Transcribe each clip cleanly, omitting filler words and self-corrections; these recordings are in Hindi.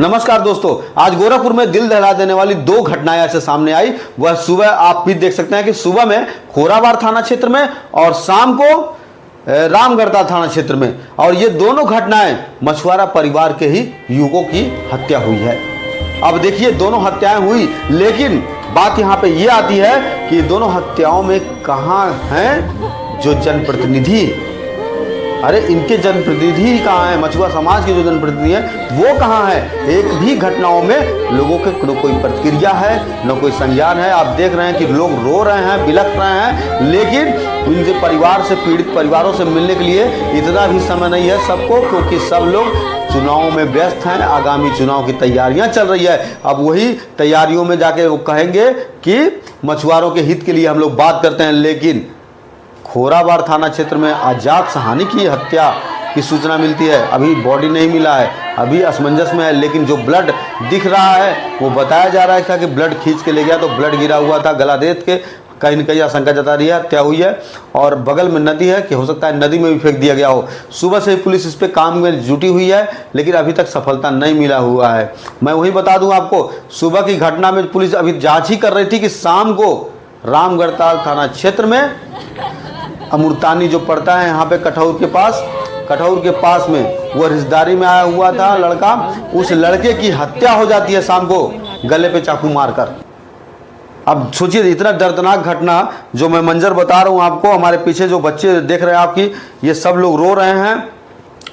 नमस्कार दोस्तों, आज गोरखपुर में दिल दहला देने वाली दो घटनाएं ऐसे सामने आई। वह सुबह आप भी देख सकते हैं कि सुबह में खोराबार थाना क्षेत्र में और शाम को रामगढ़ता थाना क्षेत्र में, और ये दोनों घटनाएं मछुआरा परिवार के ही युवकों की हत्या हुई है। अब देखिए, दोनों हत्याएं हुई, लेकिन बात यहाँ पे ये आती है कि दोनों हत्याओं में कहाँ हैं जो जनप्रतिनिधि? अरे इनके जनप्रतिनिधि कहाँ हैं? मछुआ समाज के जो जनप्रतिनिधि हैं वो कहाँ हैं? एक भी घटनाओं में लोगों के न कोई प्रतिक्रिया है, न कोई संज्ञान है। आप देख रहे हैं कि लोग रो रहे हैं, बिलख रहे हैं, लेकिन उनके परिवार से, पीड़ित परिवारों से मिलने के लिए इतना भी समय नहीं है सबको, क्योंकि सब लोग चुनाव में व्यस्त हैं। आगामी चुनाव की तैयारियां चल रही है। अब वही तैयारियों में जाके वो कहेंगे कि मछुआरों के हित के लिए हम लोग बात करते हैं, लेकिन खोराबार थाना क्षेत्र में आजाद सहानी की हत्या की सूचना मिलती है। अभी बॉडी नहीं मिला है, अभी असमंजस में है, लेकिन जो ब्लड दिख रहा है वो बताया जा रहा था कि ब्लड खींच के ले गया, तो ब्लड गिरा हुआ था गला देख के। कहीं न कहीं आशंका जता रही है हत्या हुई है, और बगल में नदी है कि हो सकता है नदी में भी फेंक दिया गया हो। सुबह से पुलिस इस पे काम में जुटी हुई है, लेकिन अभी तक सफलता नहीं मिला हुआ है। मैं वही बता दूं आपको, सुबह की घटना में पुलिस अभी जाँच ही कर रही थी कि शाम को रामगढ़ता थाना क्षेत्र में अमृतानी जो पड़ता है यहाँ पे कठौर के पास में, वो रिश्तेदारी में आया हुआ था लड़का। उस लड़के की हत्या हो जाती है शाम को गले पे चाकू मारकर। अब सोचिए, इतना दर्दनाक घटना जो मैं मंजर बता रहा हूँ आपको, हमारे पीछे जो बच्चे देख रहे हैं आपकी, ये सब लोग रो रहे हैं,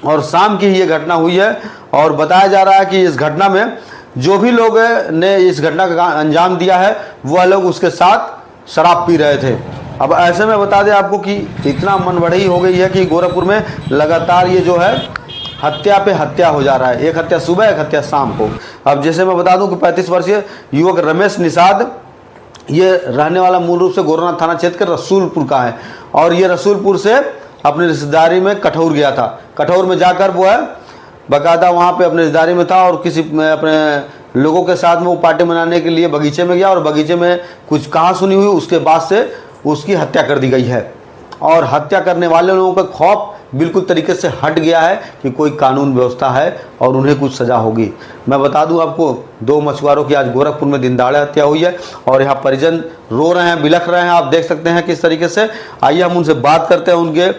और शाम की ये घटना हुई है। और बताया जा रहा है कि इस घटना में जो भी लोग ने इस घटना का अंजाम दिया है वह लोग उसके साथ शराब पी रहे थे। अब ऐसे में बता दें आपको कि इतना मनबढ़ी हो गई है कि गोरखपुर में लगातार ये जो है हत्या पे हत्या हो जा रहा है। एक हत्या सुबह, एक हत्या शाम को। अब जैसे मैं बता दूं कि 35 वर्षीय युवक रमेश निषाद, ये रहने वाला मूल रूप से गोरखनाथ थाना क्षेत्र के रसूलपुर का है, और ये रसूलपुर से अपनी रिश्तेदारी में कठौर गया था। कठौर में जाकर वो है बाकायदा वहाँ पे अपने रिश्तेदारी में था, और किसी अपने लोगों के साथ में वो पार्टी मनाने के लिए बगीचे में गया, और बगीचे में कुछ कहा सुनी हुई, उसके बाद से उसकी हत्या कर दी गई है। और हत्या करने वाले लोगों का खौफ बिल्कुल तरीके से हट गया है कि कोई कानून व्यवस्था है और उन्हें कुछ सज़ा होगी। मैं बता दूं आपको, दो मछुआरों की आज गोरखपुर में दिनदहाड़े हत्या हुई है, और यहाँ परिजन रो रहे हैं, बिलख रहे हैं। आप देख सकते हैं किस तरीके से। आइए हम उनसे बात करते हैं। उनके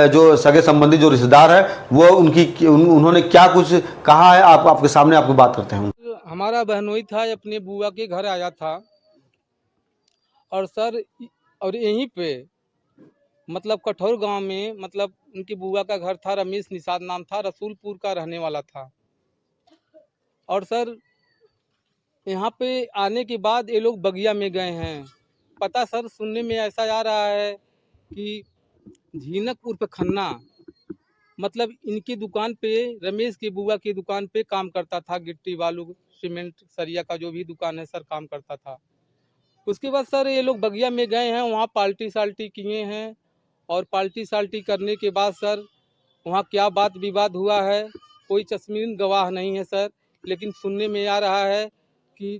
जो सगे संबंधी, जो रिश्तेदार है, वो उन्होंने क्या कुछ कहा है, आपके सामने आपको बात करते हैं। हमारा बहनोई था, अपने बुआ के घर आया था, और सर और यहीं पे मतलब कठौर गांव में, मतलब उनकी बुआ का घर था, रमेश निषाद नाम था, रसूलपुर का रहने वाला था। और सर यहाँ पे आने के बाद ये लोग बगिया में गए हैं। पता सर सुनने में ऐसा आ रहा है कि झीनक उर्फ खन्ना, मतलब इनकी दुकान पे, रमेश की बुआ की दुकान पे काम करता था। गिट्टी बालू सीमेंट सरिया का जो भी दुकान है सर, काम करता था। उसके बाद सर ये लोग बगिया में गए हैं, वहाँ पाल्टी साल्टी किए हैं, और पाल्टी साल्टी करने के बाद सर वहाँ क्या बात विवाद हुआ है कोई चश्मीन गवाह नहीं है सर, लेकिन सुनने में आ रहा है कि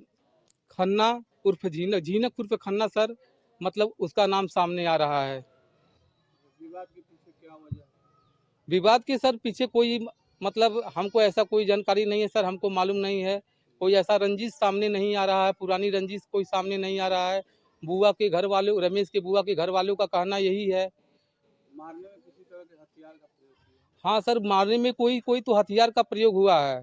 खन्ना उर्फ झीनक उर्फ खन्ना सर, मतलब उसका नाम सामने आ रहा है। विवाद के पीछे क्या वजह? विवाद के सर पीछे कोई मतलब हमको ऐसा कोई जानकारी नहीं है सर, हमको मालूम नहीं है। कोई ऐसा रंजिश सामने नहीं आ रहा है, पुरानी रंजिश कोई सामने नहीं आ रहा है। बुआ के घर वालों, रमेश के बुआ के घर वालों का कहना यही है। मारने में किसी तरह के हथियार का प्रयोग? हाँ सर, मारने में कोई तो हथियार का प्रयोग हुआ है।